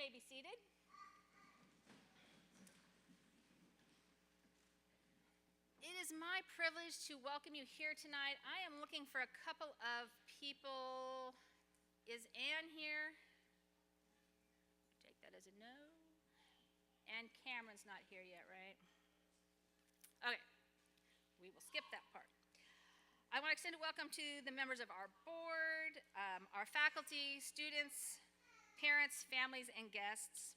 may be seated. It is my privilege to welcome you here tonight. I am looking for a couple of people. Is Ann here? Take that as a no. And Cameron's not here yet, right? Okay, we will skip that part. I want to extend a welcome to the members of our board, our faculty, students, parents, families, and guests.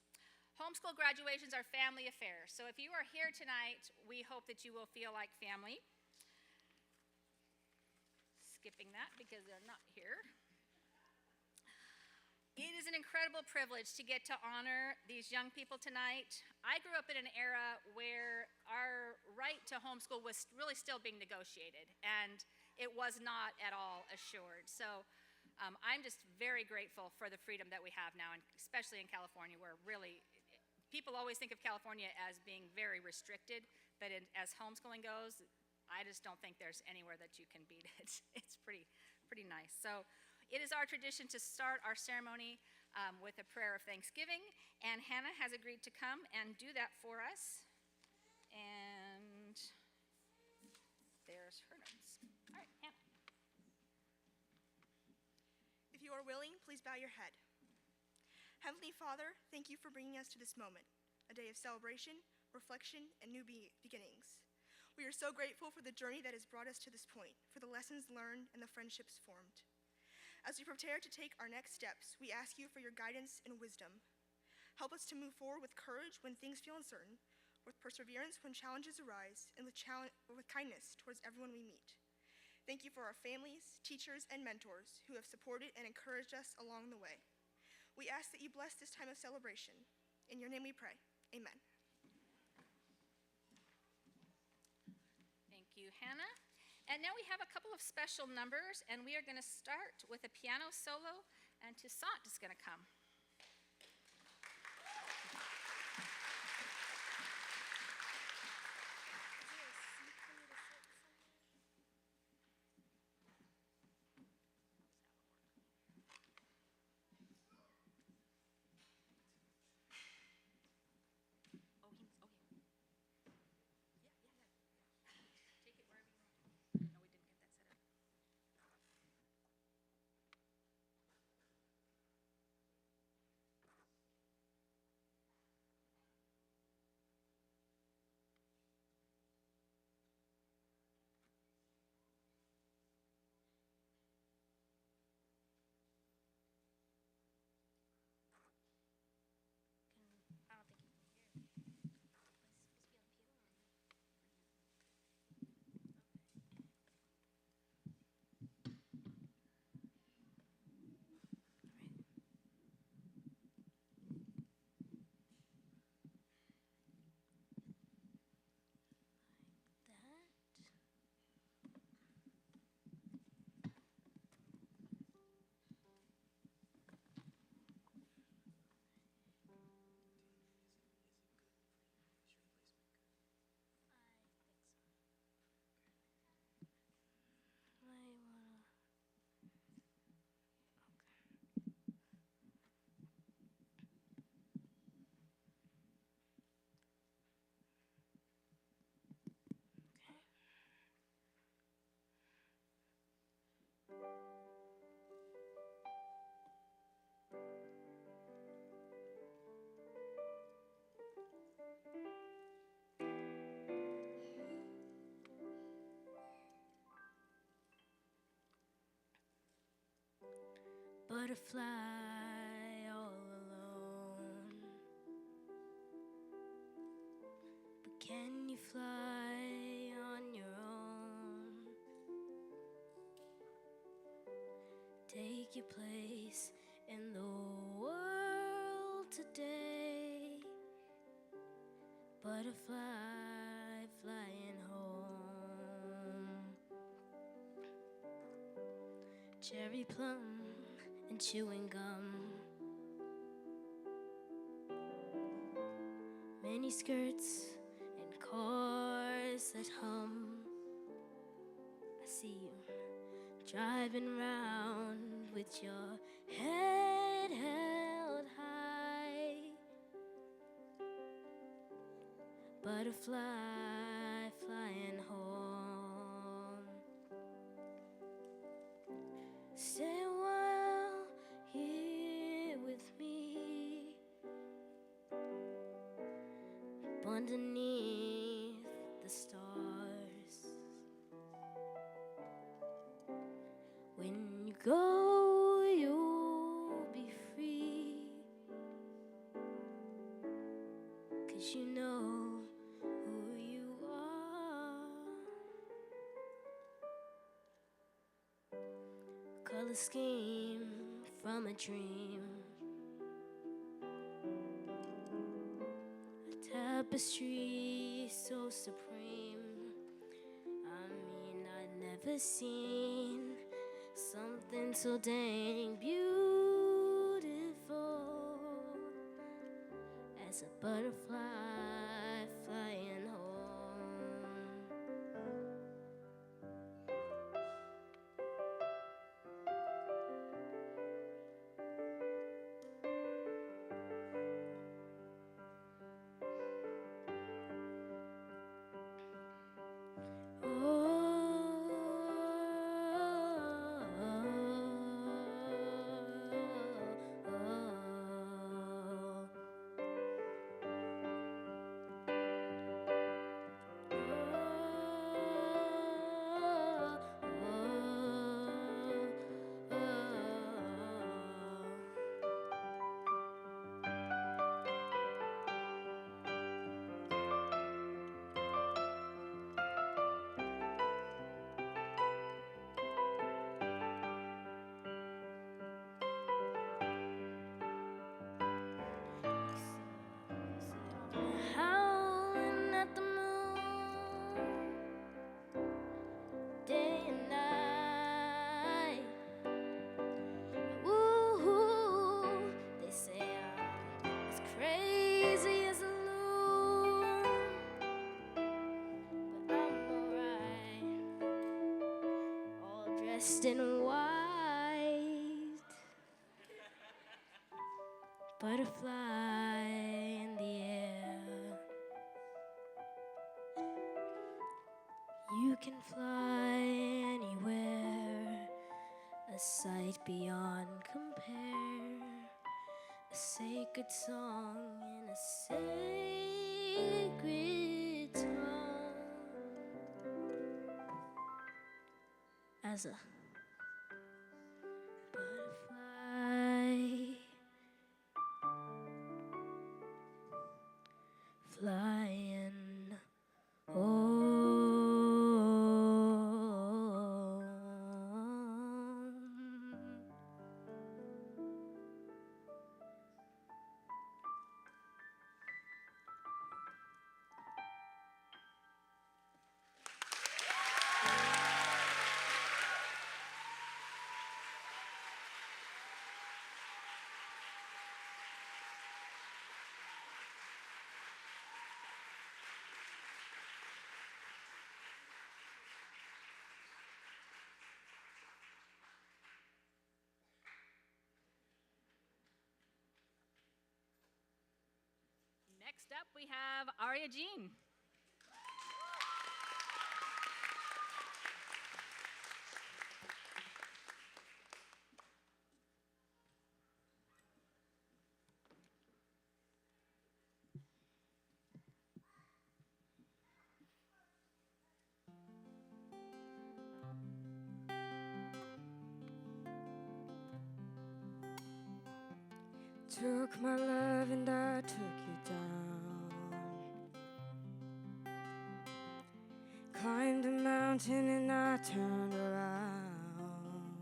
Homeschool graduations are family affairs, so if you are here tonight, we hope that you will feel like family. Skipping that because they're not here. It is an incredible privilege to get to honor these young people tonight. I grew up in an era where our right to homeschool was really still being negotiated, and it was not at all assured. So I'm just very grateful for the freedom that we have now, and especially in California, where really people always think of California as being very restricted, but as homeschooling goes, I just don't think there's anywhere that you can beat it. It's pretty nice. So it is our tradition to start our ceremony with a prayer of thanksgiving, and Hannah has agreed to come and do that for us. And there's her notes. All right, Hannah. If you are willing, please bow your head. Heavenly Father, thank you for bringing us to this moment, a day of celebration, reflection, and new beginnings. We are so grateful for the journey that has brought us to this point, for the lessons learned and the friendships formed. As we prepare to take our next steps, we ask you for your guidance and wisdom. Help us to move forward with courage when things feel uncertain, with perseverance when challenges arise, and with kindness towards everyone we meet. Thank you for our families, teachers, and mentors who have supported and encouraged us along the way. We ask that you bless this time of celebration. In your name we pray. Amen. Thank you, Hannah. And now we have a couple of special numbers, and we are going to start with a piano solo, and Toussaint is going to come. I don't think you can hear it. It's supposed to be on the piano. Butterfly all alone, but can you fly on your own? Take your place in the world today, butterfly flying home. Cherry plum and chewing gum, mini skirts and cars that hum. I see you driving round with your head held high. butterfly flying home. Stay a while here with me, underneath the stars. When you go, you'll be free, 'cause you know who you are. Color scheme from a dream, a tapestry so supreme. I mean, I'd never seen something so dang beautiful as a butterfly flying home. Howling at the moon, day and night. Ooh, they say I'm as crazy as a loon, but I'm alright, all dressed in white. Butterfly in the air, you can fly anywhere, a sight beyond compare, a sacred song in a sacred tongue. As a butterfly flying home. Next up, we have Aria Jean. Took my love and I took you down. Climbed a mountain and I turned around.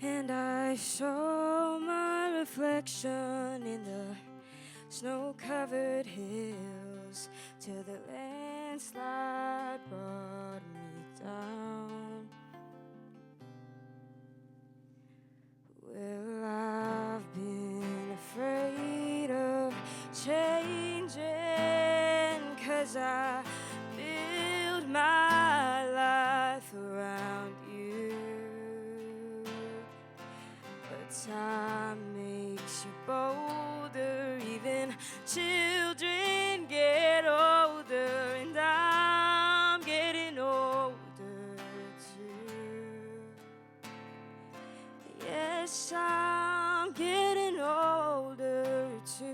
And I saw my reflection in the snow-covered hills till the landslide brought me down. Well, I've been afraid of changing, 'cause I build my life around you. But time makes you bolder, even children get older. guess I'm getting older too.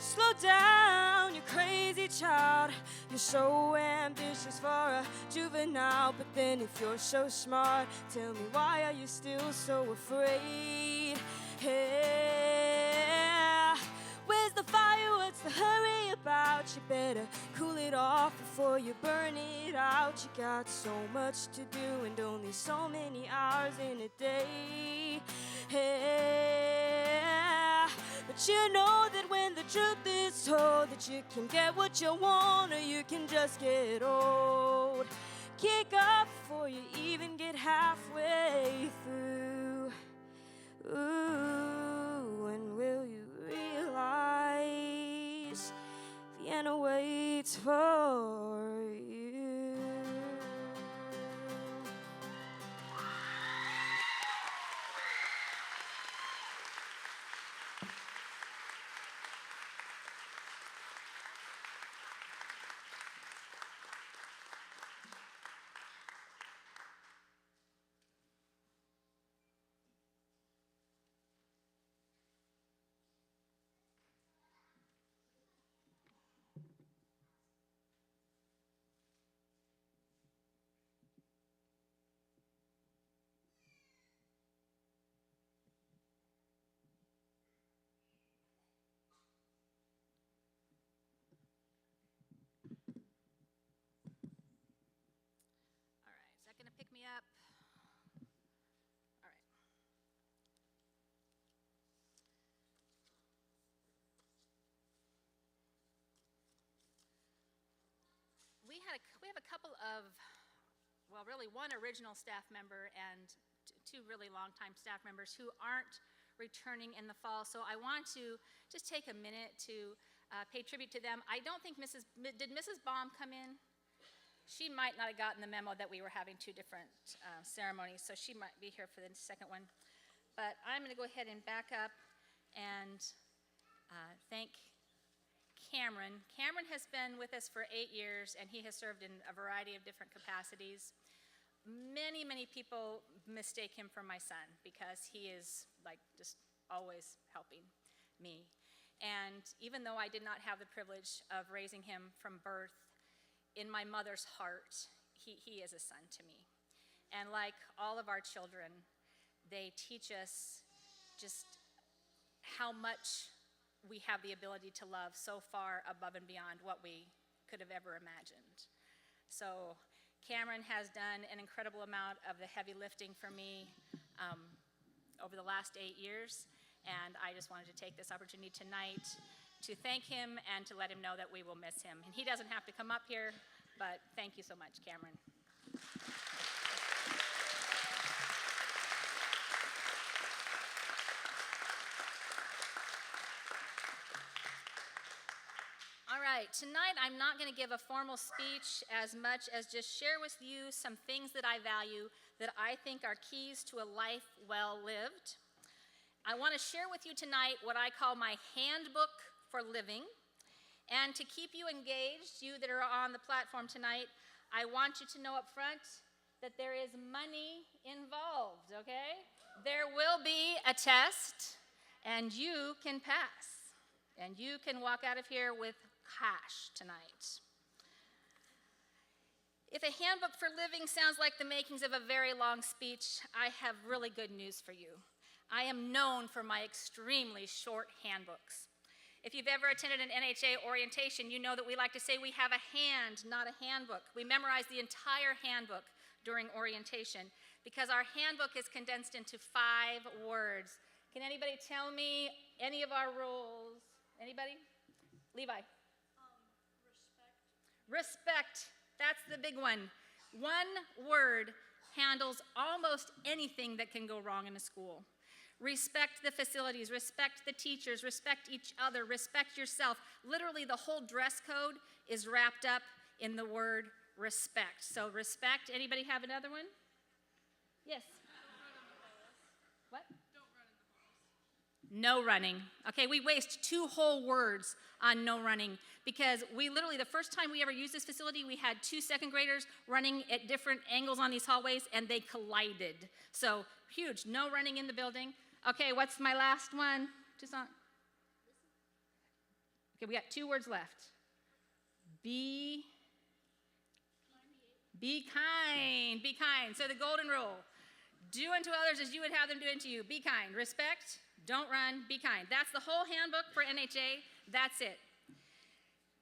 Slow down, you crazy child. You're so ambitious for a juvenile. But then if you're so smart, tell me, why are you still so afraid? Yeah. Where's the fire? What's the hurry about? You better cool it off before you burn it out. You got so much to do and only so many hours in a day. Yeah. But you know that when the truth is told, that you can get what you want or you can just get old. Kick up before you even get halfway through. Ooh, when will you realize Vienna waits for you? All right, is that going to pick me up? All right. We have a couple of, well, really one original staff member and two really longtime staff members who aren't returning in the fall. So I want to just take a minute to pay tribute to them. I don't think did Mrs. Baum come in? She might not have gotten the memo that we were having two different ceremonies, so she might be here for the second one. But I'm going to go ahead and back up and thank Cameron. Cameron has been with us for 8 years, and he has served in a variety of different capacities. Many, many people mistake him for my son because he is like just always helping me. And even though I did not have the privilege of raising him from birth, in my mother's heart, he is a son to me. And like all of our children, they teach us just how much we have the ability to love so far above and beyond what we could have ever imagined. So Cameron has done an incredible amount of the heavy lifting for me over the last 8 years, and I just wanted to take this opportunity tonight to thank him and to let him know that we will miss him. And he doesn't have to come up here, but thank you so much, Cameron. All right, tonight I'm not going to give a formal speech as much as just share with you some things that I value that I think are keys to a life well lived. I want to share with you tonight what I call my handbook for living. And to keep you engaged, you that are on the platform tonight, I want you to know up front that there is money involved, okay? There will be a test, and you can pass. And you can walk out of here with cash tonight. If a handbook for living sounds like the makings of a very long speech, I have really good news for you. I am known for my extremely short handbooks. If you've ever attended an NHA orientation, you know that we like to say we have a hand, not a handbook. We memorize the entire handbook during orientation because our handbook is condensed into 5 words. Can anybody tell me any of our rules? Anybody? Levi? Respect. That's the big one. One word handles almost anything that can go wrong in a school. Respect the facilities, respect the teachers, respect each other, respect yourself. Literally, the whole dress code is wrapped up in the word respect. So respect. Anybody have another one? Yes. Don't run in the halls. What? Don't run in the halls. No running. Okay, we waste 2 whole words on no running because we literally, the first time we ever used this facility, we had 2 second graders running at different angles on these hallways and they collided. So huge, no running in the building. Okay, what's my last one? Just on. Okay, we got 2 words left. Be kind. Be kind. So the golden rule. Do unto others as you would have them do unto you. Be kind. Respect. Don't run. Be kind. That's the whole handbook for NHA. That's it.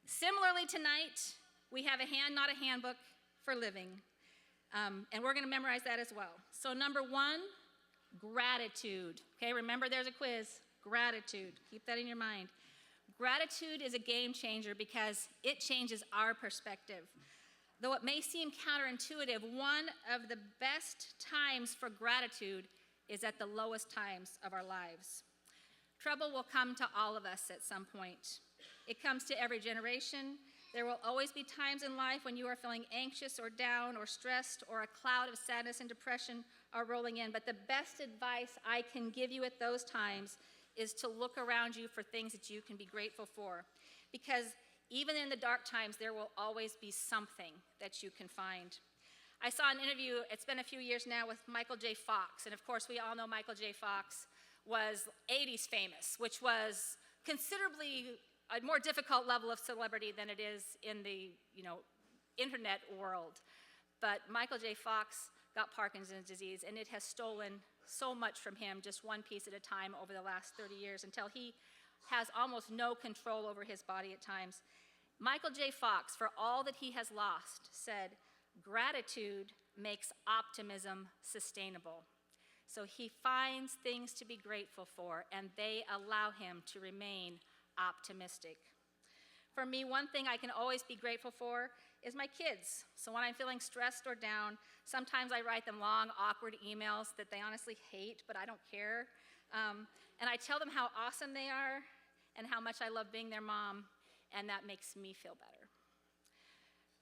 Similarly, tonight, we have a hand, not a handbook for living. And we're going to memorize that as well. So number 1, gratitude. Okay, remember there's a quiz. Gratitude. Keep that in your mind. Gratitude is a game changer because it changes our perspective. Though it may seem counterintuitive, one of the best times for gratitude is at the lowest times of our lives. Trouble will come to all of us at some point. It comes to every generation. There will always be times in life when you are feeling anxious or down or stressed or a cloud of sadness and depression are rolling in. But the best advice I can give you at those times is to look around you for things that you can be grateful for. Because even in the dark times, there will always be something that you can find. I saw an interview, it's been a few years now, with Michael J. Fox. And of course, we all know Michael J. Fox was 80s famous, which was considerably a more difficult level of celebrity than it is in the, internet world. But Michael J. Fox got Parkinson's disease, and it has stolen so much from him, just one piece at a time over the last 30 years, until he has almost no control over his body at times. Michael J. Fox, for all that he has lost, said, gratitude makes optimism sustainable. So he finds things to be grateful for, and they allow him to remain optimistic. For me, one thing I can always be grateful for is my kids. So when I'm feeling stressed or down, sometimes I write them long, awkward emails that they honestly hate, but I don't care. And I tell them how awesome they are and how much I love being their mom, and that makes me feel better.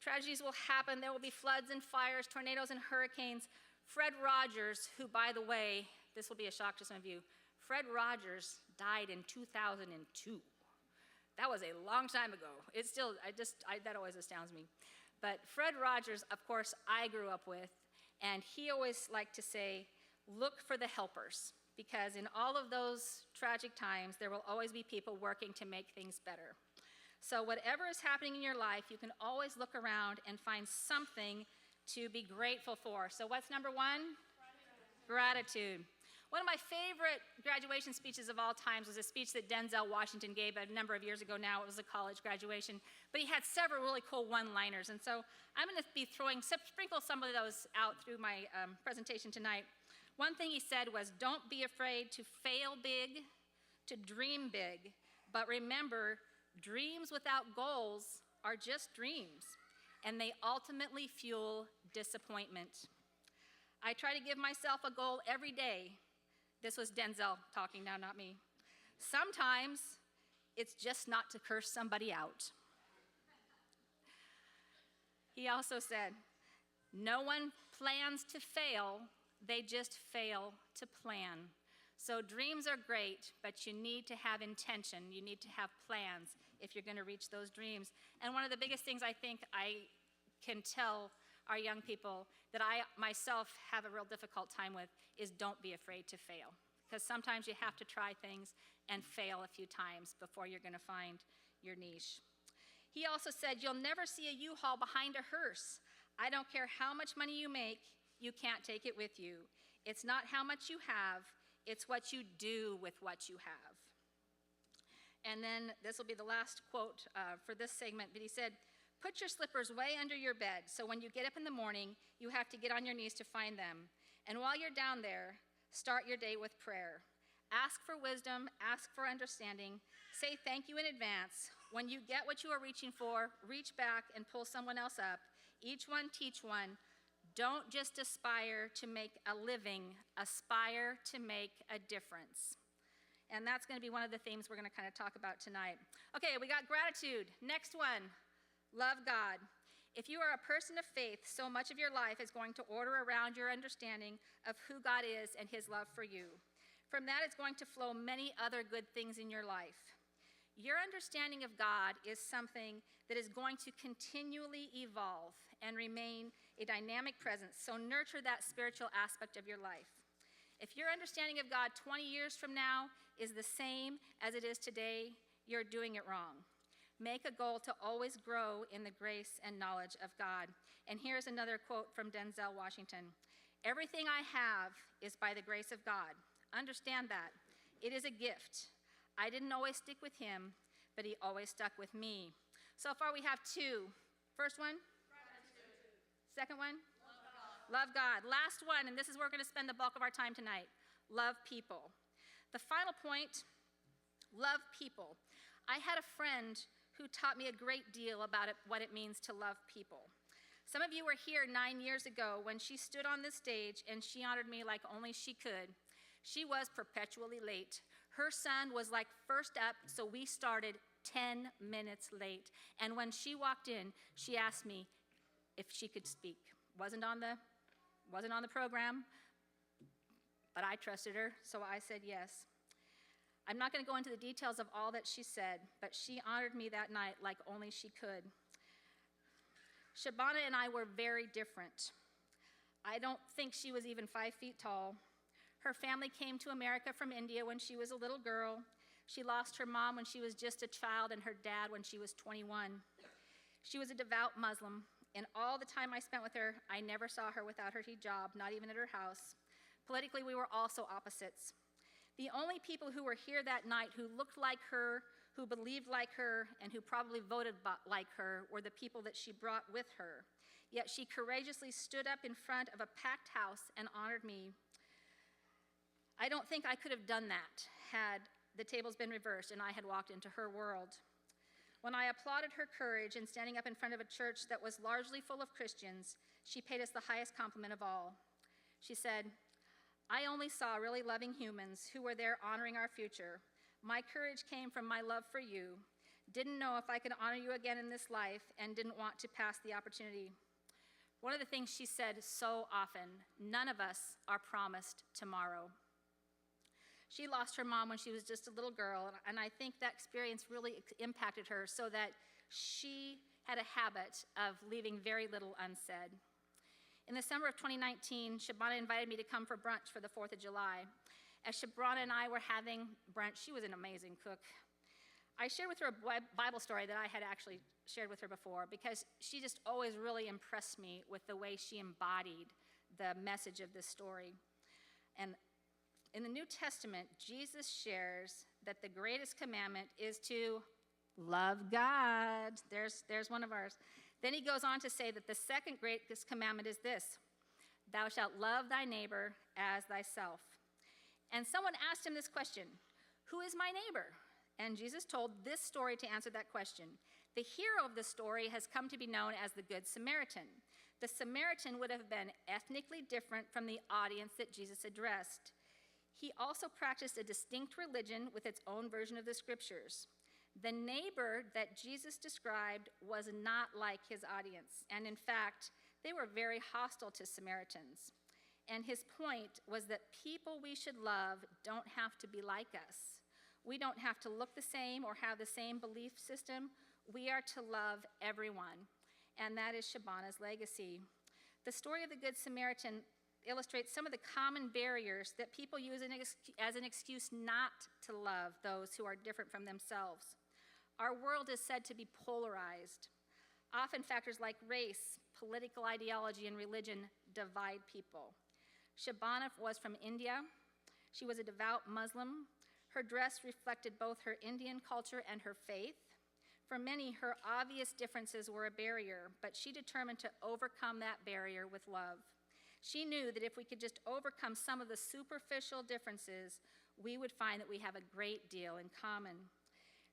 Tragedies will happen. There will be floods and fires, tornadoes and hurricanes. Fred Rogers, who, by the way, this will be a shock to some of you, Fred Rogers died in 2002. That was a long time ago. It's still, that always astounds me. But Fred Rogers, of course, I grew up with, and he always liked to say, look for the helpers, because in all of those tragic times, there will always be people working to make things better. So whatever is happening in your life, you can always look around and find something to be grateful for. So what's number 1? Gratitude. One of my favorite graduation speeches of all times was a speech that Denzel Washington gave a number of years ago now. It was a college graduation, but he had several really cool one-liners. And so I'm going to be sprinkle some of those out through my presentation tonight. One thing he said was, don't be afraid to fail big, to dream big, but remember, dreams without goals are just dreams, and they ultimately fuel disappointment. I try to give myself a goal every day. This was Denzel talking now, not me. Sometimes it's just not to curse somebody out. He also said, no one plans to fail, they just fail to plan. So dreams are great, but you need to have intention. You need to have plans if you're going to reach those dreams. And one of the biggest things I think I can tell our young people that I myself have a real difficult time with is don't be afraid to fail. Because sometimes you have to try things and fail a few times before you're going to find your niche. He also said, you'll never see a U-Haul behind a hearse. I don't care how much money you make, you can't take it with you. It's not how much you have, it's what you do with what you have. And then this will be the last quote for this segment, but he said, put your slippers way under your bed, so when you get up in the morning, you have to get on your knees to find them. And while you're down there, start your day with prayer. Ask for wisdom, ask for understanding, say thank you in advance. When you get what you are reaching for, reach back and pull someone else up. Each one teach one. Don't just aspire to make a living, aspire to make a difference. And that's going to be one of the themes we're going to kind of talk about tonight. Okay, we got gratitude. Next one, love God. If you are a person of faith, so much of your life is going to order around your understanding of who God is and his love for you. From that is going to flow many other good things in your life. Your understanding of God is something that is going to continually evolve and remain a dynamic presence, so nurture that spiritual aspect of your life. If your understanding of God 20 years from now is the same as it is today, you're doing it wrong. Make a goal to always grow in the grace and knowledge of God. And here's another quote from Denzel Washington. Everything I have is by the grace of God. Understand that. It is a gift. I didn't always stick with him, but he always stuck with me. So far we have two. First one? Gratitude. Second one? Love God. Last one, and this is where we're going to spend the bulk of our time tonight. Love people. The final point, love people. I had a friend who taught me a great deal about what it means to love people. Some of you were here 9 years ago when she stood on this stage and she honored me like only she could. She was perpetually late. Her son was like first up, so we started 10 minutes late. And when she walked in, she asked me if she could speak. Wasn't on the program, but I trusted her, so I said yes. I'm not going to go into the details of all that she said, but she honored me that night like only she could. Shabana and I were very different. I don't think she was even 5 feet tall. Her family came to America from India when she was a little girl. She lost her mom when she was just a child and her dad when she was 21. She was a devout Muslim. In all the time I spent with her, I never saw her without her hijab, not even at her house. Politically, we were also opposites. The only people who were here that night who looked like her, who believed like her, and who probably voted like her were the people that she brought with her. Yet she courageously stood up in front of a packed house and honored me. I don't think I could have done that had the tables been reversed and I had walked into her world. When I applauded her courage in standing up in front of a church that was largely full of Christians, she paid us the highest compliment of all. She said, I only saw really loving humans who were there honoring our future. My courage came from my love for you. Didn't know if I could honor you again in this life and didn't want to pass the opportunity. One of the things she said so often, none of us are promised tomorrow. She lost her mom when she was just a little girl, and I think that experience really impacted her so that she had a habit of leaving very little unsaid. In the summer of 2019, Shabana invited me to come for brunch for the 4th of July. As Shabana and I were having brunch, she was an amazing cook. I shared with her a Bible story that I had actually shared with her before because she just always really impressed me with the way she embodied the message of this story. And in the New Testament, Jesus shares that the greatest commandment is to love God. There's one of ours. Then he goes on to say that the second greatest commandment is this: thou shalt love thy neighbor as thyself. And someone asked him this question, who is my neighbor? And Jesus told this story to answer that question. The hero of the story has come to be known as the Good Samaritan. The Samaritan would have been ethnically different from the audience that Jesus addressed. He also practiced a distinct religion with its own version of the scriptures. The neighbor that Jesus described was not like his audience, and in fact, they were very hostile to Samaritans. And his point was that people we should love don't have to be like us. We don't have to look the same or have the same belief system. We are to love everyone, and that is Shabana's legacy. The story of the Good Samaritan illustrates some of the common barriers that people use as an excuse not to love those who are different from themselves. Our world is said to be polarized. Often factors like race, political ideology, and religion divide people. Shabana was from India. She was a devout Muslim. Her dress reflected both her Indian culture and her faith. For many, her obvious differences were a barrier, but she determined to overcome that barrier with love. She knew that if we could just overcome some of the superficial differences, we would find that we have a great deal in common.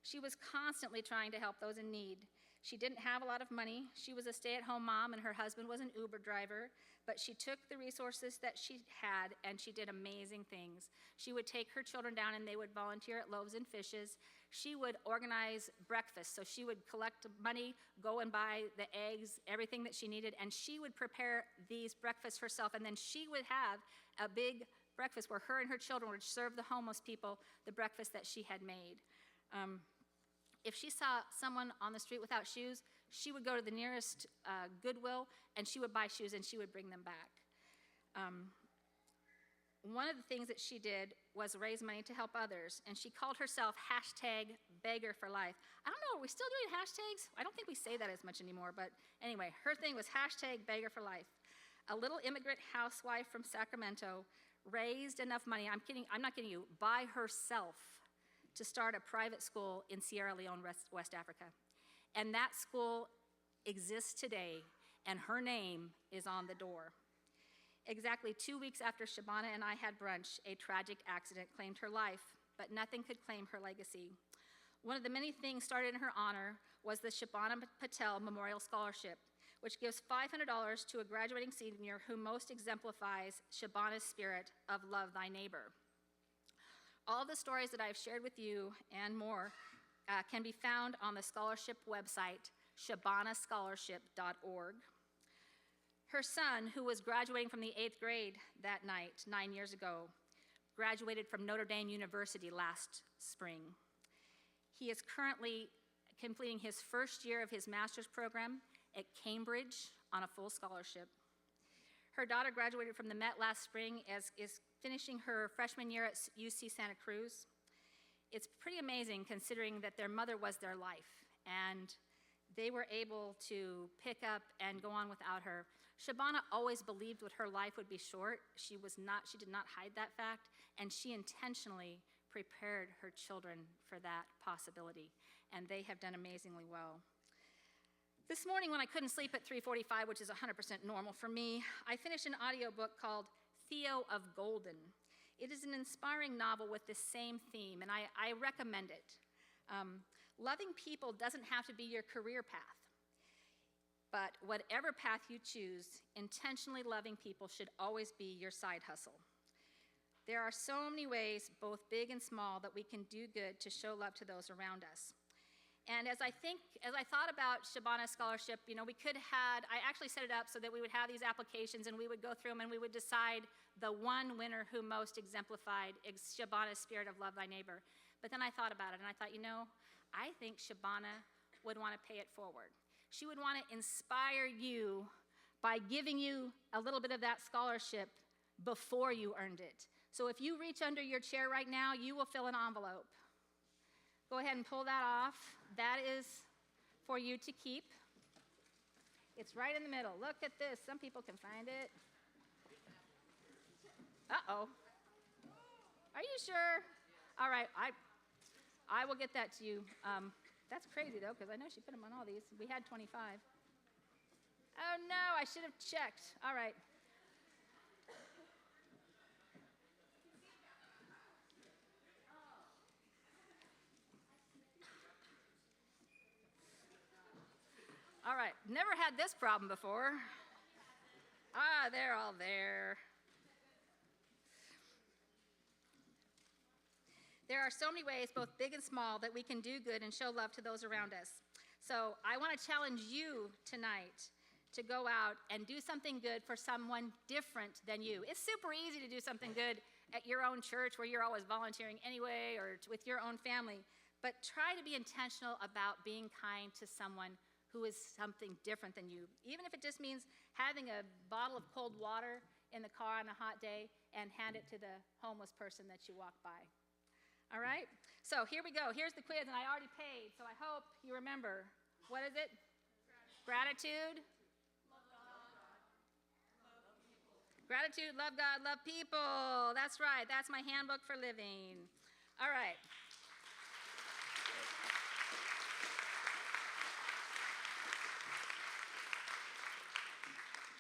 She was constantly trying to help those in need. She didn't have a lot of money. She was a stay-at-home mom, and her husband was an Uber driver, but she took the resources that she had, and she did amazing things. She would take her children down, and they would volunteer at Loaves and Fishes. She would organize breakfast, so she would collect money, go and buy the eggs, everything that she needed, and she would prepare these breakfasts herself, and then she would have a big breakfast where her and her children would serve the homeless people the breakfast that she had made. If she saw someone on the street without shoes, she would go to the nearest Goodwill, and she would buy shoes, and she would bring them back. One of the things that she did was raise money to help others, and she called herself #BeggarForLife. I don't know, are we still doing hashtags? I don't think we say that as much anymore, but anyway, her thing was #BeggarForLife. A little immigrant housewife from Sacramento raised enough money, I'm not kidding you, by herself to start a private school in Sierra Leone, West Africa. And that school exists today, and her name is on the door. Exactly 2 weeks after Shabana and I had brunch, a tragic accident claimed her life, but nothing could claim her legacy. One of the many things started in her honor was the Shabana Patel Memorial Scholarship, which gives $500 to a graduating senior who most exemplifies Shabana's spirit of love thy neighbor. All of the stories that I've shared with you and more can be found on the scholarship website, shabanascholarship.org. Her son, who was graduating from the 8th grade that night 9 years ago, graduated from Notre Dame University last spring. He is currently completing his first year of his master's program at Cambridge on a full scholarship. Her daughter graduated from the Met last spring, is finishing her freshman year at UC Santa Cruz. It's pretty amazing considering that their mother was their life, and they were able to pick up and go on without her. Shabana always believed that her life would be short. She did not hide that fact, and she intentionally prepared her children for that possibility, and they have done amazingly well. This morning when I couldn't sleep at 3:45, which is 100% normal for me, I finished an audiobook called Theo of Golden. It is an inspiring novel with the same theme, and I recommend it. Loving people doesn't have to be your career path, but whatever path you choose, intentionally loving people should always be your side hustle. There are so many ways, both big and small, that we can do good to show love to those around us. And as I thought about Shabana's scholarship, I actually set it up so that we would have these applications and we would go through them and we would decide the one winner who most exemplified Shabana's spirit of love thy neighbor. But then I thought about it and I thought, I think Shabana would want to pay it forward. She would want to inspire you by giving you a little bit of that scholarship before you earned it. So if you reach under your chair right now, you will fill an envelope. Go ahead and pull that off. That is for you to keep. It's right in the middle. Look at this. Some people can find it. Uh-oh. Are you sure? All right. I will get that to you. That's crazy, though, because I know she put them on all these. We had 25. Oh, no, I should have checked. All right. All right, never had this problem before. They're all there. There are so many ways, both big and small, that we can do good and show love to those around us. So I want to challenge you tonight to go out and do something good for someone different than you. It's super easy to do something good at your own church where you're always volunteering anyway, or with your own family. But try to be intentional about being kind to someone who is something different than you. Even if it just means having a bottle of cold water in the car on a hot day and hand it to the homeless person that you walk by. All right? So here we go. Here's the quiz, and I already paid, so I hope you remember. What is it? Gratitude. Love God. Love people. Gratitude, love God, love people. That's right. That's my handbook for living. All right.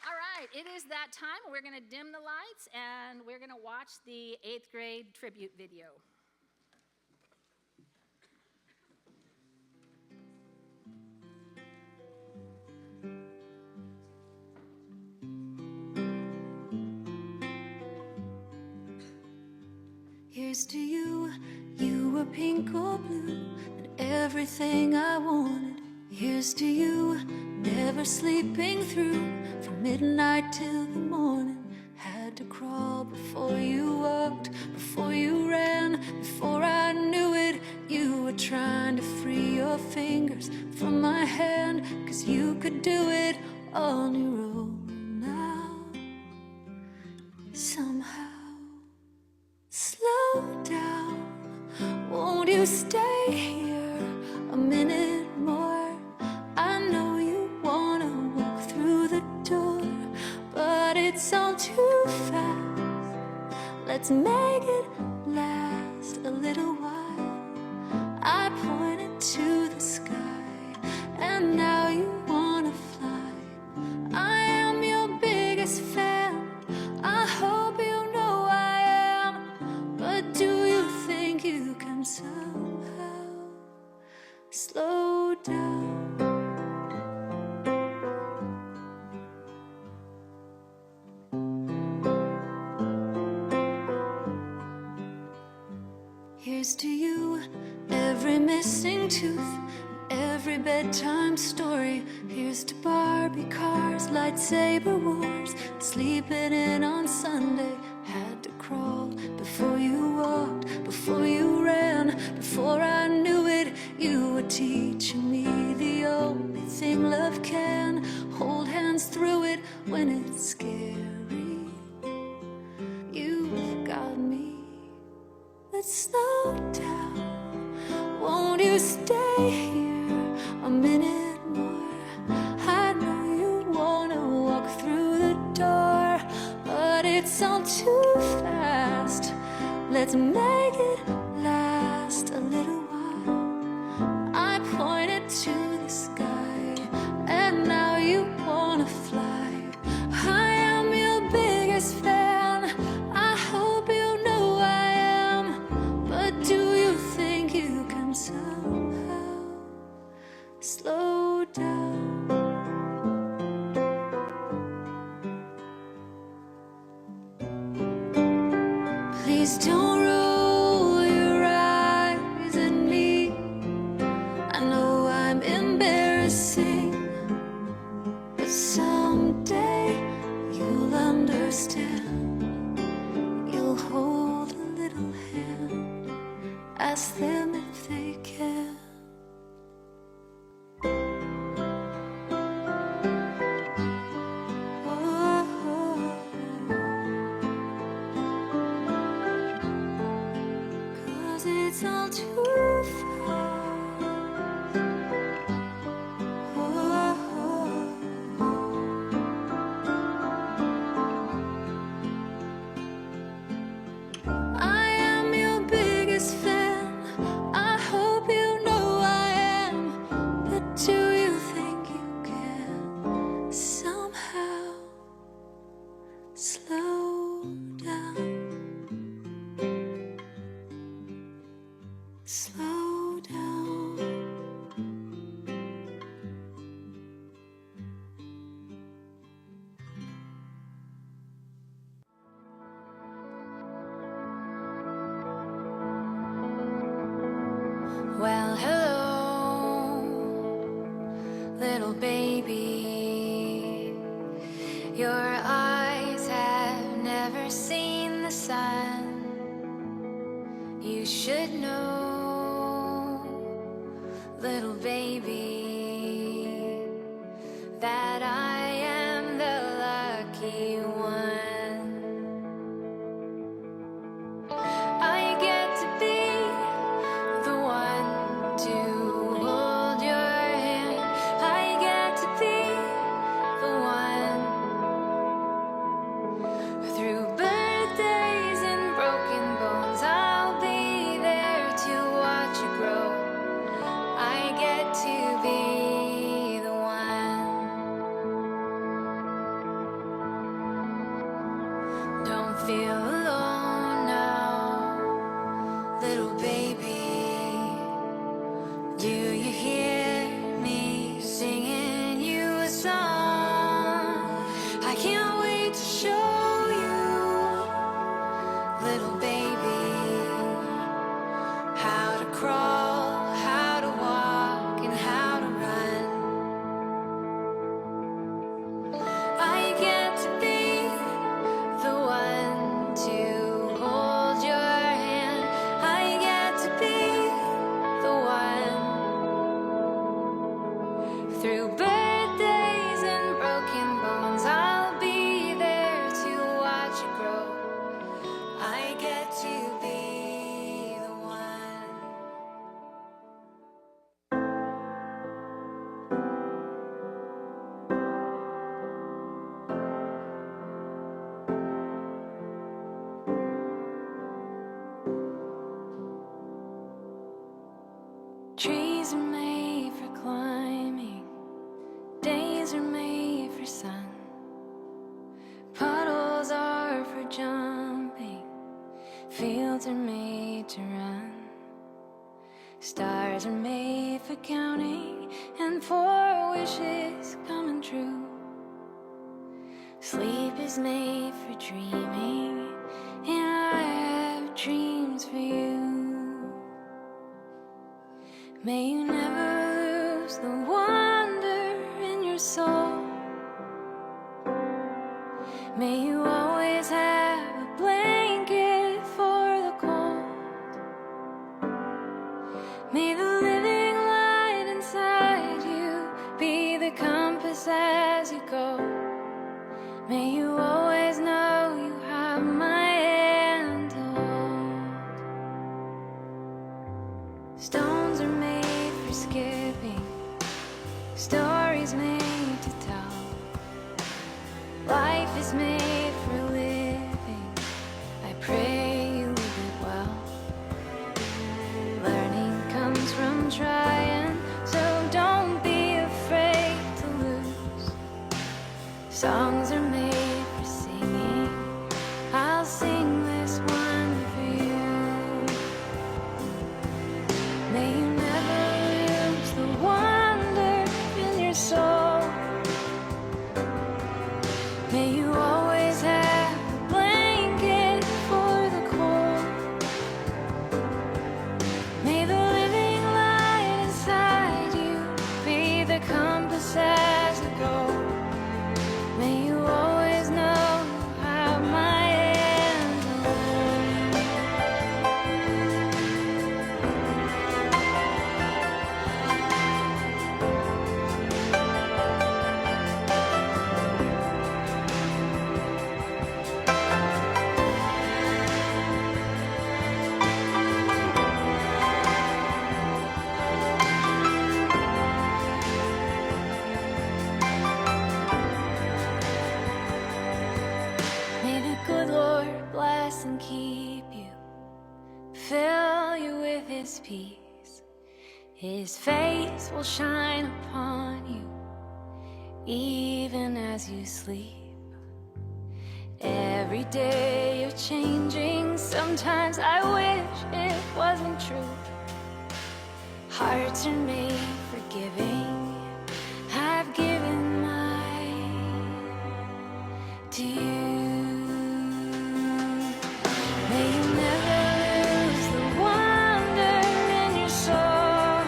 All right, it is that time. We're going to dim the lights, and we're going to watch the 8th grade tribute video. Here's to you, you were pink or blue, and everything I wanted. Here's to you, never sleeping through, from midnight till the morning. Had to crawl before you walked, before you ran, before I knew it. You were trying to free your fingers from my hand, 'cause you could do it on your own now. Somehow, slow down. Won't you stay here a minute more? I know you wanna walk through the door, but it's all too fast. Let's make it last a little while. I pointed to the sky, and now you wanna fly. I am your biggest fan. I hope you know I am. But do you think you can somehow slow down? Here's to you, every missing tooth, every bedtime story. Here's to Barbie cars, lightsaber wars, sleeping in on Sunday. Had to crawl before you walked, before you ran, before I knew it. You were teaching me the only thing love can. Hold hands through it when it's scary. You've got me. Let's slow down. Won't you stay here a minute more? I know you wanna walk through the door, but it's all too fast. Let's make it last a little while. I pointed to the sky, and now you wanna fly. I am your biggest fan. I hope you know I am. But do you think you can somehow slow down? Please don't roll your eyes at me. I know I'm embarrassing, but someday you'll understand. You'll hold a little hand. Ask them if they can. Oh, 'cause it's all too fast. Oh, I am your biggest fan. I hope you know I am. But do you think you can somehow slow down? Slow down. Well, hello, little baby. Your eyes have never seen the sun. You should know, little baby, that I am the lucky one. I get to be the one to hold your hand. I get to be the one. Through birthdays and broken bones, I'll be there to Skies are made for climbing, days are made for sun, puddles are for jumping, fields are made to run. Stars are made for counting and for wishes coming true. Sleep is made for dreaming, and I have dreams for you. May you never lose the wonder in your soul. May you always have a blanket for the cold. May the living light inside you be the compass as you go. May you always know you have my hand to hold. Stones are made for skipping, stories made to tell. Life is made for living, I pray you live it well. Learning comes from trying, so don't be afraid to lose. Songs are made for singing, I'll sing this one for you. May you never lose the wonder in your soul. May you always have a blanket for the cold. May the living light inside you be the compass as you go. May you always know you have my hand to hold. May the good Lord bless and keep you, fill you with His peace. His face will shine upon you, even as you sleep. Every day you're changing, sometimes I wish it wasn't true. Hearts are made for giving, I've given mine to you. May you never lose the wonder in your soul.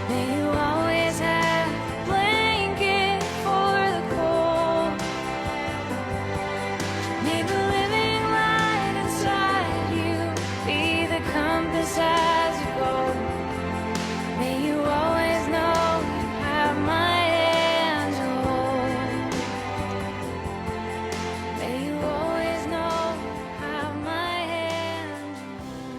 May you always have a blanket for the cold. May the living light inside you be the compass as you go. May you always know you have my hand to hold. May you always know you have my hand to hold.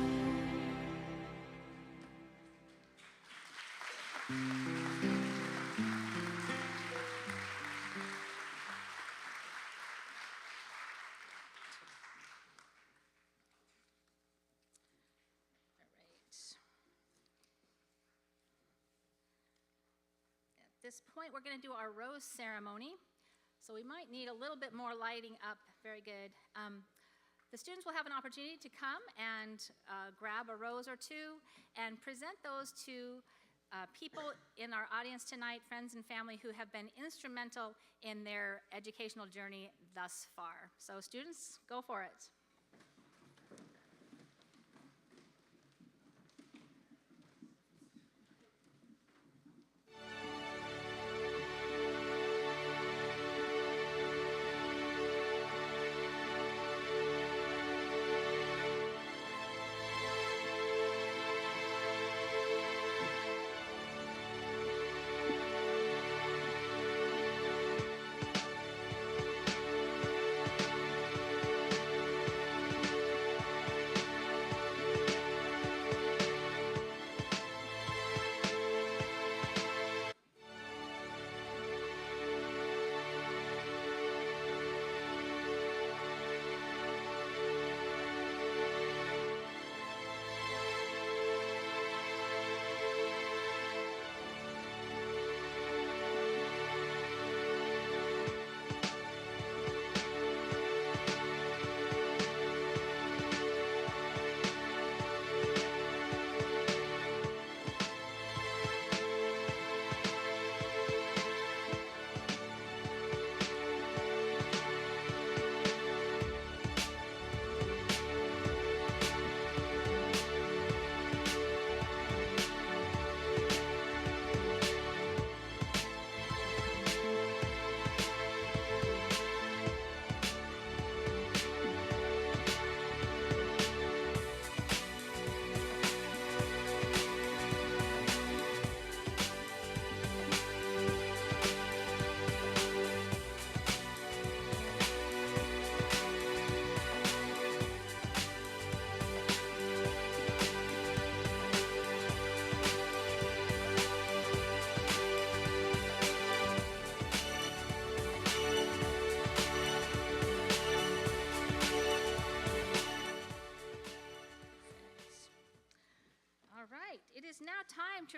At this point, we're going to do our rose ceremony. So we might need a little bit more lighting up. Very good. The students will have an opportunity to come and grab a rose or two and present those to people in our audience tonight, friends and family who have been instrumental in their educational journey thus far. So students, go for it.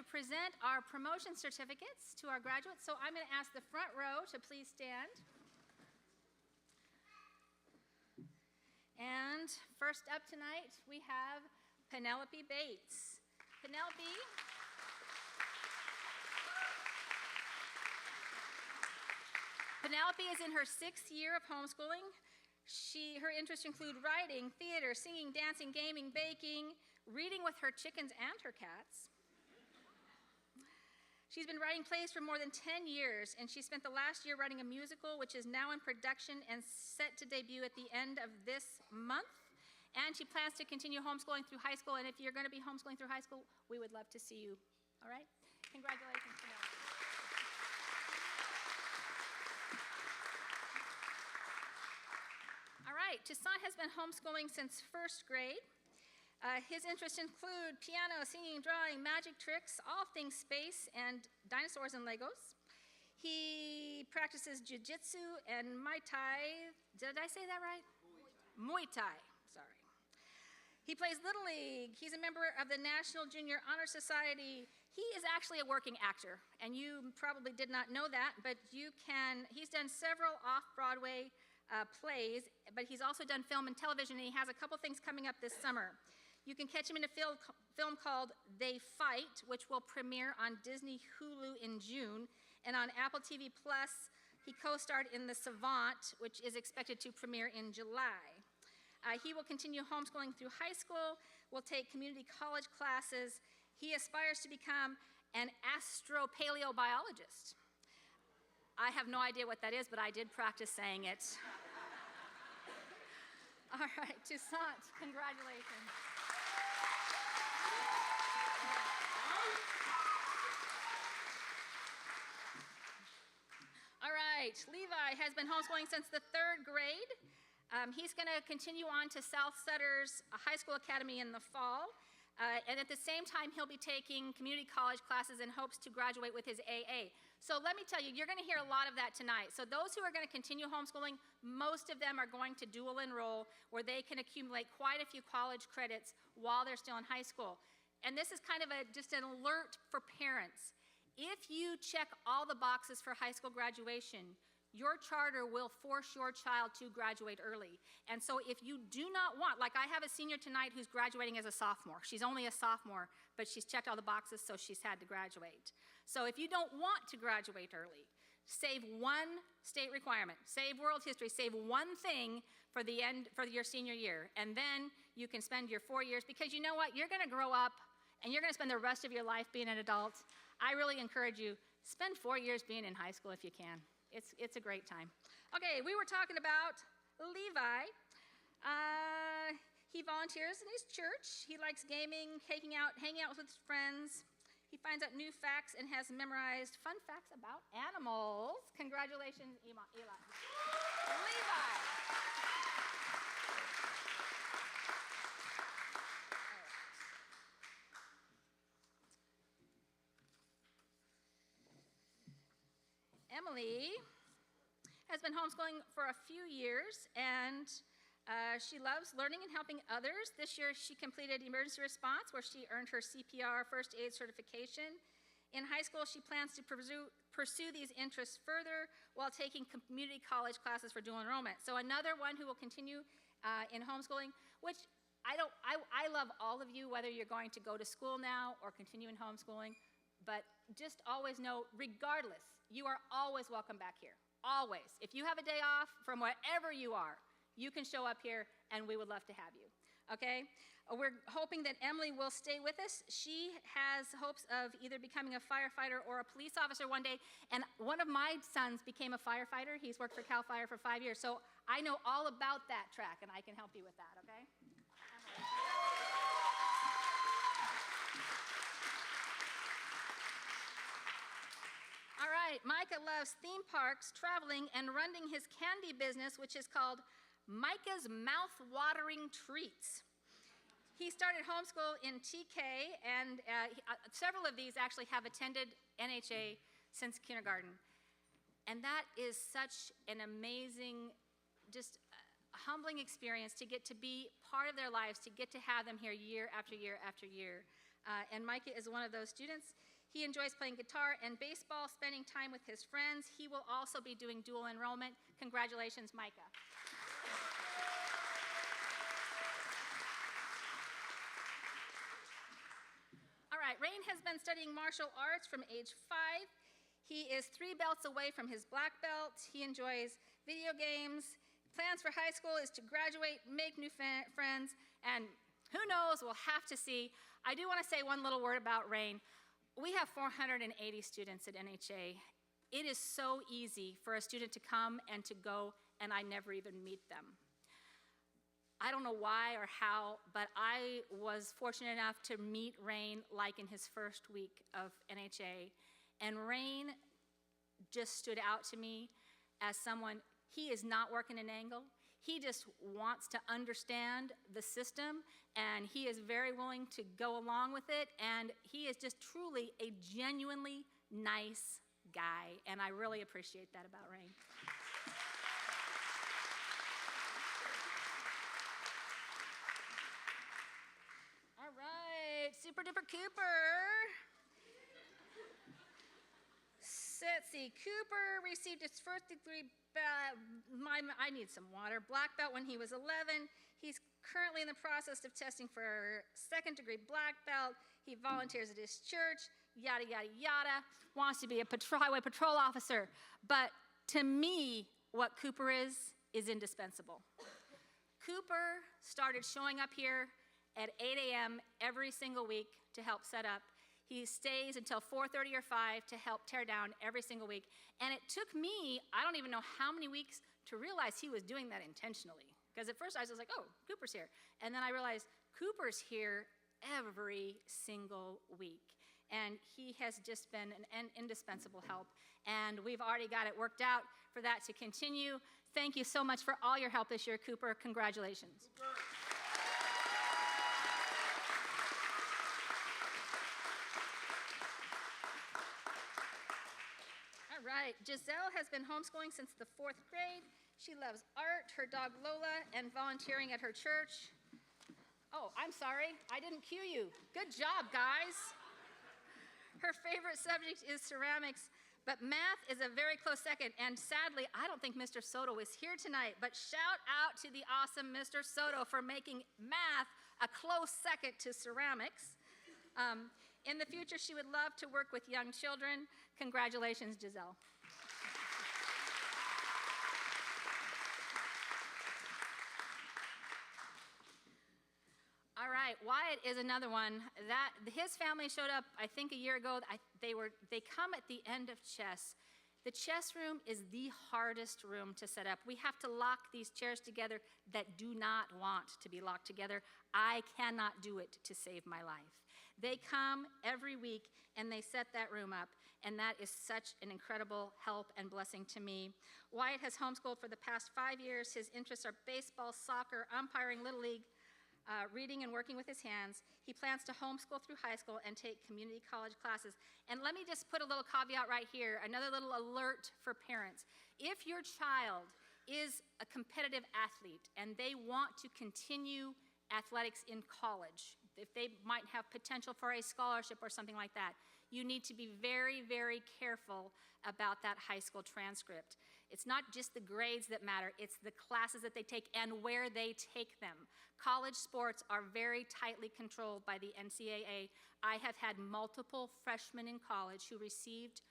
present our promotion certificates to our graduates, so I'm going to ask the front row to please stand. And first up tonight, we have Penelope Bates. Penelope is in her 6th year of homeschooling. Her interests include writing, theater, singing, dancing, gaming, baking, reading with her chickens and her cats. She's been writing plays for more than 10 years, and she spent the last year writing a musical, which is now in production and set to debut at the end of this month. And she plans to continue homeschooling through high school, and if you're going to be homeschooling through high school, we would love to see you. All right? Congratulations, Penelope. All right, Toussaint has been homeschooling since 1st grade. His interests include piano, singing, drawing, magic tricks, all things space, and dinosaurs and Legos. He practices jiu-jitsu and Muay Thai. Did I say that right? Muay Thai, sorry. He plays Little League. He's a member of the National Junior Honor Society. He is actually a working actor, and you probably did not know that, but he's done several off-Broadway plays, but he's also done film and television, and he has a couple things coming up this summer. You can catch him in a film called They Fight, which will premiere on Disney Hulu in June, and on Apple TV Plus, he co-starred in The Savant, which is expected to premiere in July. He will continue homeschooling through high school, will take community college classes. He aspires to become an astropaleobiologist. I have no idea what that is, but I did practice saying it. All right, Toussaint, congratulations. All right, Levi has been homeschooling since the 3rd grade. He's going to continue on to South Sutter's High School Academy in the fall. And at the same time, he'll be taking community college classes in hopes to graduate with his AA. So let me tell you, you're going to hear a lot of that tonight. So those who are going to continue homeschooling, most of them are going to dual enroll, where they can accumulate quite a few college credits while they're still in high school. And this is kind of just an alert for parents. If you check all the boxes for high school graduation, your charter will force your child to graduate early. And so if you do not want, like I have a senior tonight who's graduating as a sophomore. She's only a sophomore, but she's checked all the boxes, so she's had to graduate. So if you don't want to graduate early, save one state requirement, save world history, save one thing for your senior year, and then you can spend your 4 years, because you know what, you're gonna grow up and you're gonna spend the rest of your life being an adult. I really encourage you, spend 4 years being in high school if you can. It's a great time. Okay, we were talking about Levi. He volunteers in his church. He likes gaming, hanging out with his friends. He finds out new facts and has memorized fun facts about animals. Congratulations, Eli. Levi. Emily has been homeschooling for a few years, and she loves learning and helping others. This year, she completed emergency response, where she earned her CPR first aid certification. In high school, she plans to pursue these interests further while taking community college classes for dual enrollment. So another one who will continue in homeschooling, which I love all of you, whether you're going to go to school now or continue in homeschooling, but just always know, regardless, you are always welcome back here, always. If you have a day off from wherever you are, you can show up here and we would love to have you, okay? We're hoping that Emily will stay with us. She has hopes of either becoming a firefighter or a police officer one day, and one of my sons became a firefighter. He's worked for CAL FIRE for 5 years, so I know all about that track and I can help you with that, okay? All right, Micah loves theme parks, traveling, and running his candy business, which is called Micah's Mouth-Watering Treats. He started homeschool in TK, and several of these actually have attended NHA since kindergarten. And that is such an amazing, just humbling experience to get to be part of their lives, to get to have them here year after year after year. And Micah is one of those students. He enjoys playing guitar and baseball, spending time with his friends. He will also be doing dual enrollment. Congratulations, Micah. All right, Rain has been studying martial arts from age 5. He is 3 belts away from his black belt. He enjoys video games. Plans for high school is to graduate, make new friends, and who knows, we'll have to see. I do want to say one little word about Rain. We have 480 students at NHA. It is so easy for a student to come and to go, and I never even meet them. I don't know why or how, but I was fortunate enough to meet Rain like in his first week of NHA, and Rain just stood out to me as someone, he is not working an angle. He just wants to understand the system, and he is very willing to go along with it, and he is just truly a genuinely nice guy, and I really appreciate that about Rain. All right, Super Duper Cooper. Let's see, Cooper received his first degree, I need some water, black belt when he was 11. He's currently in the process of testing for second degree black belt. He volunteers at his church, yada, yada, yada, wants to be a highway patrol officer. But to me, what Cooper is indispensable. Cooper started showing up here at 8 a.m. every single week to help set up. He stays until 4:30 or 5 to help tear down every single week. And it took me, I don't even know how many weeks to realize he was doing that intentionally. Because at first I was just like, oh, Cooper's here. And then I realized Cooper's here every single week. And he has just been an indispensable help. And we've already got it worked out for that to continue. Thank you so much for all your help this year, Cooper. Congratulations. Cooper. Right, Giselle has been homeschooling since the 4th grade. She loves art, her dog Lola, and volunteering at her church. Oh, I'm sorry, I didn't cue you. Good job, guys. Her favorite subject is ceramics, but math is a very close second, and sadly, I don't think Mr. Soto is here tonight, but shout out to the awesome Mr. Soto for making math a close second to ceramics. In the future, she would love to work with young children. Congratulations, Giselle. All right, Wyatt is another one. His family showed up, I think, a year ago. They come at the end of chess. The chess room is the hardest room to set up. We have to lock these chairs together that do not want to be locked together. I cannot do it to save my life. They come every week and they set that room up, and that is such an incredible help and blessing to me. Wyatt has homeschooled for the past 5 years. His interests are baseball, soccer, umpiring, Little League, reading and working with his hands. He plans to homeschool through high school and take community college classes. And let me just put a little caveat right here, another little alert for parents. If your child is a competitive athlete and they want to continue athletics in college, if they might have potential for a scholarship or something like that, you need to be very, very careful about that high school transcript. It's not just the grades that matter, it's the classes that they take and where they take them. College sports are very tightly controlled by the NCAA. I have had multiple freshmen in college who received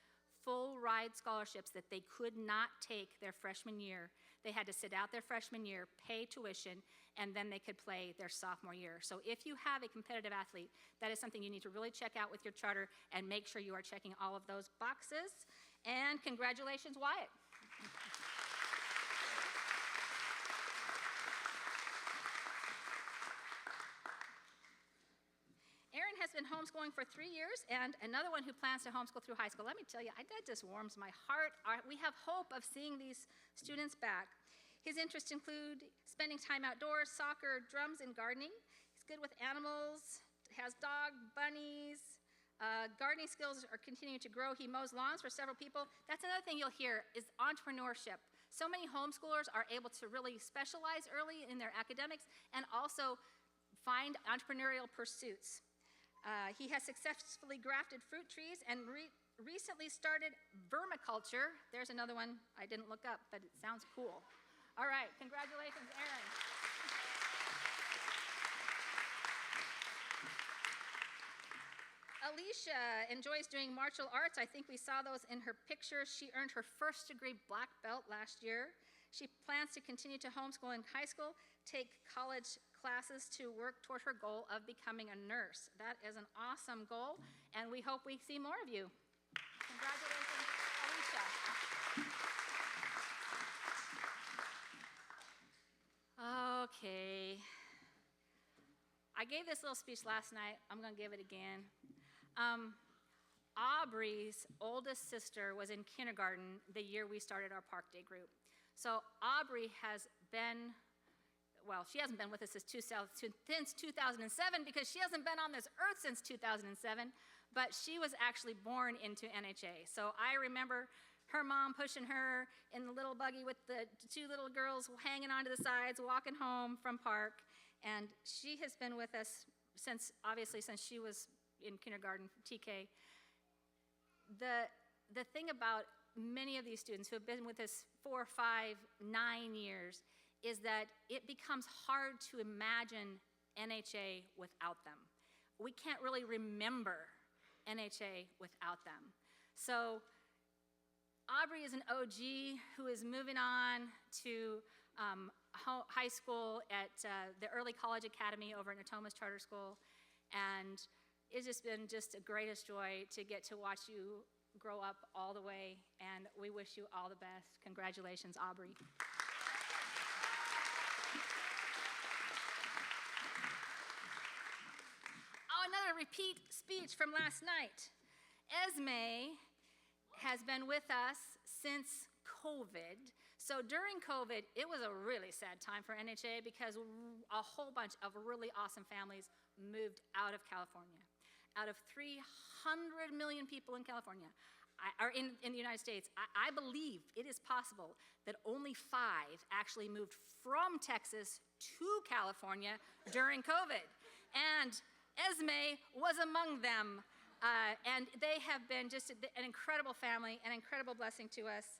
full ride scholarships that they could not take their freshman year. They had to sit out their freshman year, pay tuition, and then they could play their sophomore year. So if you have a competitive athlete, that is something you need to really check out with your charter and make sure you are checking all of those boxes. And congratulations, Wyatt. Erin has been homeschooling for 3 years, and another one who plans to homeschool through high school. Let me tell you, that just warms my heart. We have hope of seeing these students back. His interests include spending time outdoors, soccer, drums, and gardening. He's good with animals, has dog, bunnies. Gardening skills are continuing to grow. He mows lawns for several people. That's another thing you'll hear is entrepreneurship. So many homeschoolers are able to really specialize early in their academics and also find entrepreneurial pursuits. He has successfully grafted fruit trees and recently started vermiculture. There's another one I didn't look up, but it sounds cool. All right, congratulations, Aaron. Alicia enjoys doing martial arts. I think we saw those in her picture. She earned her first degree black belt last year. She plans to continue to homeschool in high school, take college classes to work toward her goal of becoming a nurse. That is an awesome goal, and we hope we see more of you. Congratulations, Alicia. Okay. I gave this little speech last night. I'm going to give it again. Aubrey's oldest sister was in kindergarten the year we started our Park Day group. So Aubrey has been, well, she hasn't been with us since 2007 because she hasn't been on this earth since 2007, but she was actually born into NHA. So I remember her mom pushing her in the little buggy with the two little girls hanging onto the sides, walking home from park. And she has been with us since she was in kindergarten, TK. The thing about many of these students who have been with us 4, 5, 9 years is that it becomes hard to imagine NHA without them. We can't really remember NHA without them. So Aubrey is an OG who is moving on to high school at the Early College Academy over at Natomas Charter School, and it's just been the greatest joy to get to watch you grow up all the way, and we wish you all the best. Congratulations, Aubrey. Oh, another repeat speech from last night. Esme has been with us since COVID. So during COVID, it was a really sad time for NHA because a whole bunch of really awesome families moved out of California. Out of 300 million people in California, or in the United States, I believe it is possible that only 5 actually moved from Texas to California during COVID. And Esme was among them. And they have been just an incredible family, an incredible blessing to us.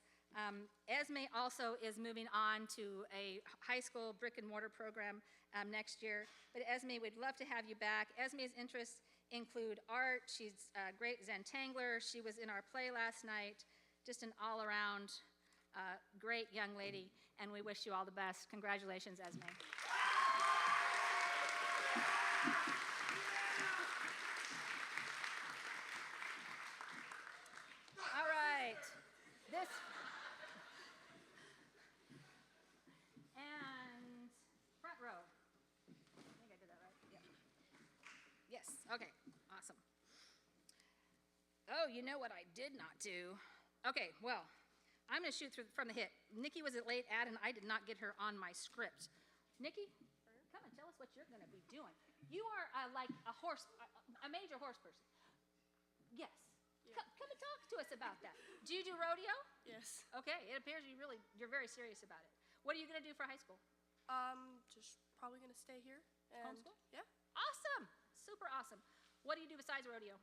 Esme also is moving on to a high school brick and mortar program next year. But Esme, we'd love to have you back. Esme's interests include art. She's a great Zentangler. She was in our play last night. Just an all-around great young lady, and we wish you all the best. Congratulations, Esme. All right. This and front row. I think I did that right. Yeah. Yes. Okay. Awesome. Oh, you know what I did not do? Okay. Well, I'm going to shoot from the hip. Nikki was a late ad, and I did not get her on my script. Nikki, come and tell us what you're going to be doing. You are like a major horse person. Yes. Yeah. Come and talk to us about that. Do you do rodeo? Yes. Okay. It appears you're very serious about it. What are you going to do for high school? Just probably gonna stay here. And Homeschool? Yeah. Awesome. Super awesome. What do you do besides rodeo?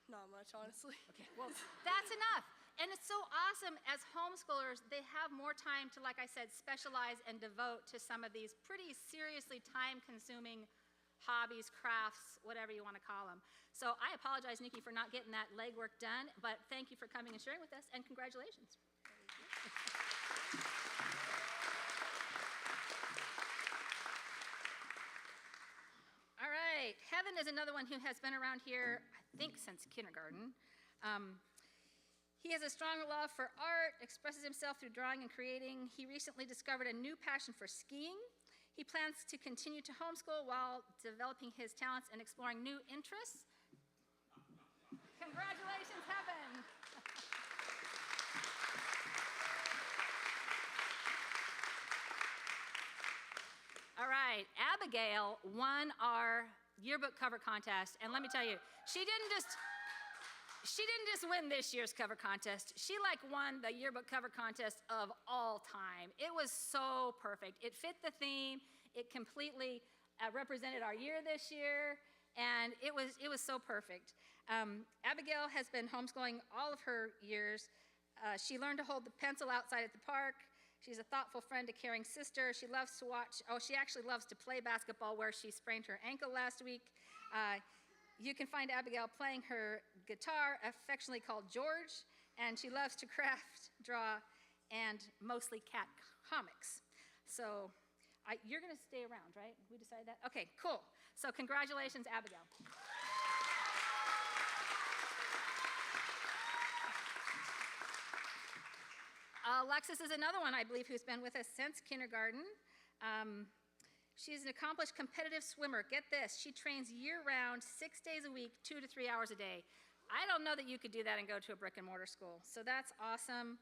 Not much, honestly. Okay, well, that's enough. And it's so awesome as homeschoolers, they have more time to, like I said, specialize and devote to some of these pretty seriously time-consuming hobbies, crafts, whatever you want to call them. So I apologize, Nikki, for not getting that legwork done, but thank you for coming and sharing with us, and congratulations. All right, Heaven is another one who has been around here, I think, since kindergarten. He has a strong love for art, expresses himself through drawing and creating. He recently discovered a new passion for skiing. He plans to continue to homeschool while developing his talents and exploring new interests. Congratulations, Heaven. All right, Abigail won our yearbook cover contest, and let me tell you, she didn't just win this year's cover contest. She won the yearbook cover contest of all time. It was so perfect. It fit the theme. It completely represented our year this year, and it was so perfect. Abigail has been homeschooling all of her years. She learned to hold the pencil outside at the park. She's a thoughtful friend, a caring sister. She loves to watch, she actually loves to play basketball, where she sprained her ankle last week. You can find Abigail playing her guitar, affectionately called George, and she loves to craft, draw, and mostly cat comics. So you're going to stay around, right? We decided that? Okay, cool. So congratulations, Abigail. Alexis is another one, I believe, who's been with us since kindergarten. She's an accomplished competitive swimmer. Get this, she trains year-round, 6 days a week, 2 to 3 hours a day. I don't know that you could do that and go to a brick-and-mortar school, so that's awesome.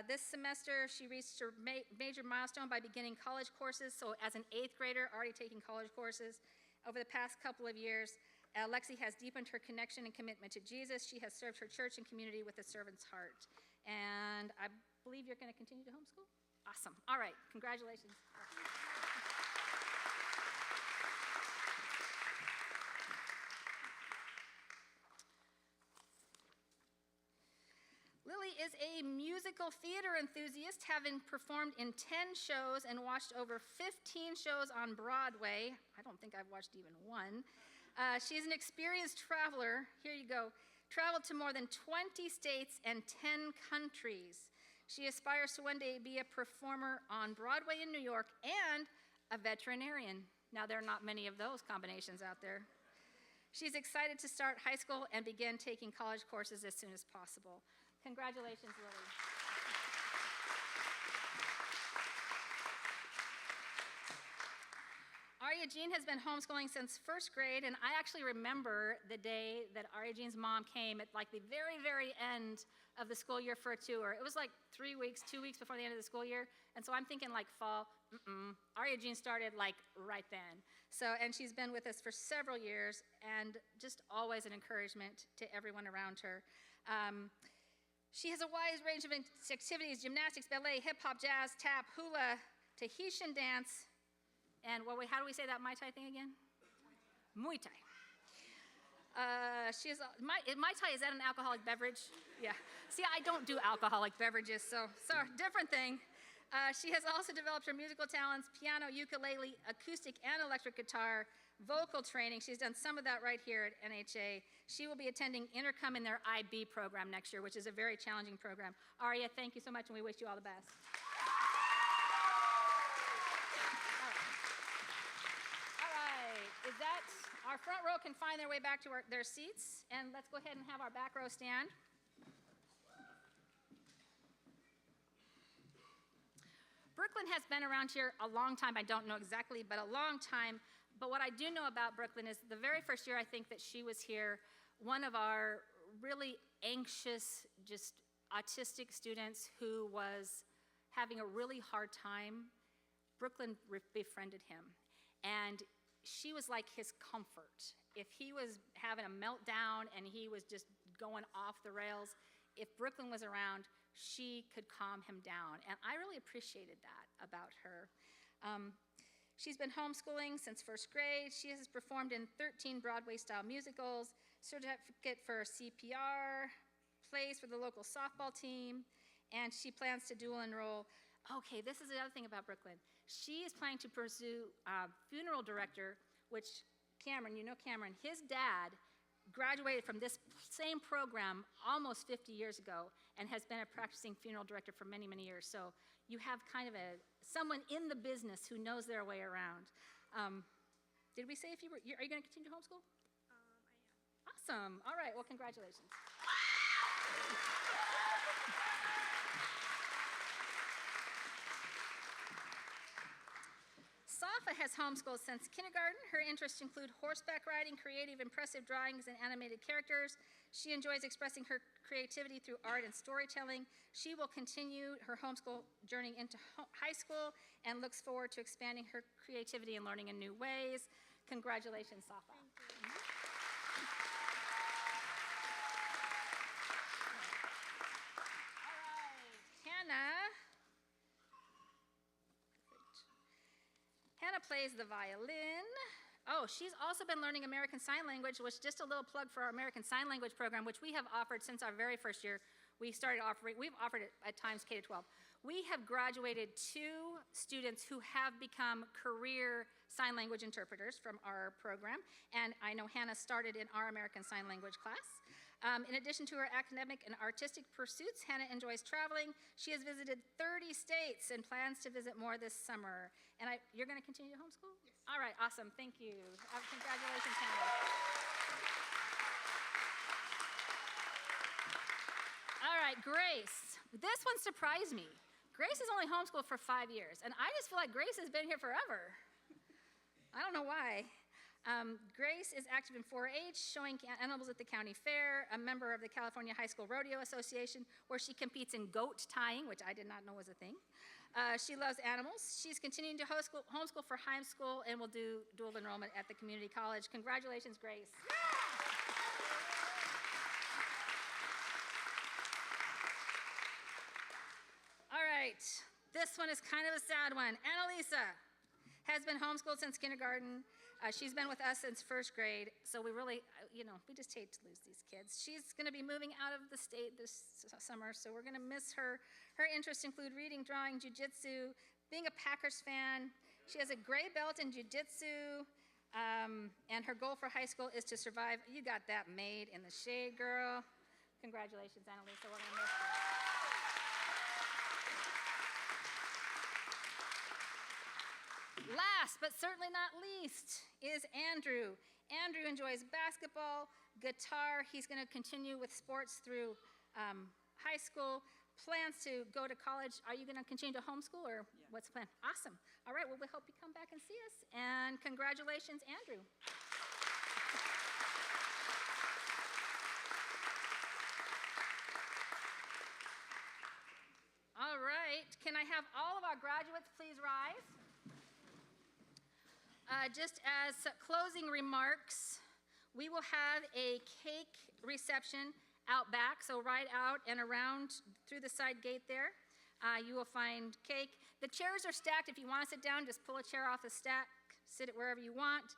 This semester, she reached her major milestone by beginning college courses, so as an 8th grader, already taking college courses. Over the past couple of years, Lexi has deepened her connection and commitment to Jesus. She has served her church and community with a servant's heart. And I believe you're going to continue to homeschool? Awesome. All right. Congratulations. Lily is a musical theater enthusiast, having performed in 10 shows and watched over 15 shows on Broadway. I don't think I've watched even one. She's an experienced traveler. Here you go. Traveled to more than 20 states and 10 countries. She aspires to one day be a performer on Broadway in New York and a veterinarian. Now, there are not many of those combinations out there. She's excited to start high school and begin taking college courses as soon as possible. Congratulations, Lily. Aria Jean has been homeschooling since 1st grade, and I actually remember the day that Aria Jean's mom came at like the very, very end of the school year for a tour. It was like 3 weeks, 2 weeks before the end of the school year, and so I'm thinking like fall. Aria Jean started like right then. So, and she's been with us for several years, and just always an encouragement to everyone around her. She has a wide range of activities: gymnastics, ballet, hip hop, jazz, tap, hula, Tahitian dance, and how do we say that Mai Tai thing again? Muay Thai. Mai Tai, is that an alcoholic beverage? Yeah. See, I don't do alcoholic beverages, so different thing. She has also developed her musical talents: piano, ukulele, acoustic and electric guitar, vocal training. She's done some of that right here at NHA. She will be attending Intercom in their IB program next year, which is a very challenging program. Aria, thank you so much, and we wish you all the best. Is that our front row can find their way back to their seats, and let's go ahead and have our back row stand. Brooklyn has been around here a long time. I don't know exactly, but a long time. But what I do know about Brooklyn is the very first year I think that she was here, one of our really anxious, just autistic students who was having a really hard time, Brooklyn befriended him. And she was like his comfort. If he was having a meltdown and he was just going off the rails, if Brooklyn was around, she could calm him down. And I really appreciated that about her. She's been homeschooling since 1st grade. She has performed in 13 Broadway-style musicals, certificate for CPR, plays for the local softball team, and she plans to dual enroll. Okay, this is the other thing about Brooklyn. She is planning to pursue funeral director, which Cameron, you know Cameron, his dad graduated from this same program almost 50 years ago and has been a practicing funeral director for many, many years. So you have kind of someone in the business who knows their way around. Did we say are you going to continue to homeschool? I am. Awesome. All right, well, congratulations. Safa has homeschooled since kindergarten. Her interests include horseback riding, creative, impressive drawings, and animated characters. She enjoys expressing her creativity through art and storytelling. She will continue her homeschool journey into high school and looks forward to expanding her creativity and learning in new ways. Congratulations, Safa. Hannah plays the violin. Oh, she's also been learning American Sign Language, which just a little plug for our American Sign Language program, which we have offered since our very first year. We've offered it at times K to 12. We have graduated 2 students who have become career sign language interpreters from our program, and I know Hannah started in our American Sign Language class. In addition to her academic and artistic pursuits, Hannah enjoys traveling. She has visited 30 states and plans to visit more this summer. And you're going to continue to homeschool? Yes. All right, awesome. Thank you. Congratulations, Hannah. All right, Grace. This one surprised me. Grace has only homeschooled for 5 years, and I just feel like Grace has been here forever. I don't know why. Grace is active in 4-H, showing animals at the county fair, a member of the California High School Rodeo Association, where she competes in goat tying, which I did not know was a thing. She loves animals. She's continuing to homeschool for high school and will do dual enrollment at the community college. Congratulations, Grace. All right, this one is kind of a sad one. Annalisa has been homeschooled since kindergarten. She's been with us since 1st grade, so we really, we just hate to lose these kids. She's going to be moving out of the state this summer, so we're going to miss her. Her interests include reading, drawing, jiu-jitsu, being a Packers fan. She has a gray belt in jiu-jitsu, and her goal for high school is to survive. You got that made in the shade, girl. Congratulations, Annalisa. We're going to miss you. Last, but certainly not least, is Andrew. Andrew enjoys basketball, guitar. He's going to continue with sports through high school. Plans to go to college. Are you going to continue to homeschool, or what's the plan? Awesome. All right, well, we hope you come back and see us. And congratulations, Andrew. All right, can I have all of our graduates please rise? Just as closing remarks, we will have a cake reception out back, so right out and around through the side gate there. You will find cake. The chairs are stacked. If you want to sit down, just pull a chair off the stack, sit it wherever you want.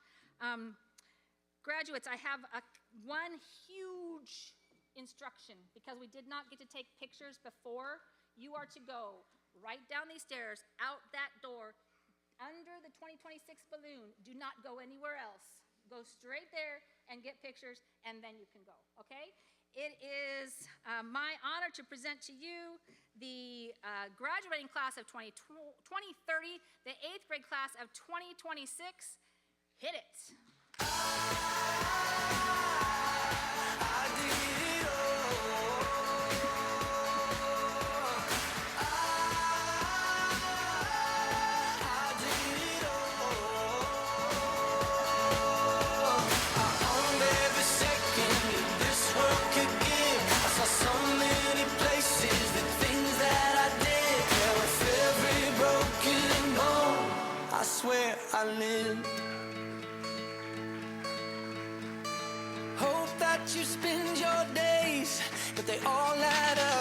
Graduates, I have one huge instruction because we did not get to take pictures before. You are to go right down these stairs, out that door, under the 2026 balloon. Do not go anywhere else. Go straight there and get pictures, and then you can go, okay? It is my honor to present to you the graduating class of 2030, the 8th grade class of 2026. Hit it. I did it all. Where I live. Hope that you spend your days, but they all add up.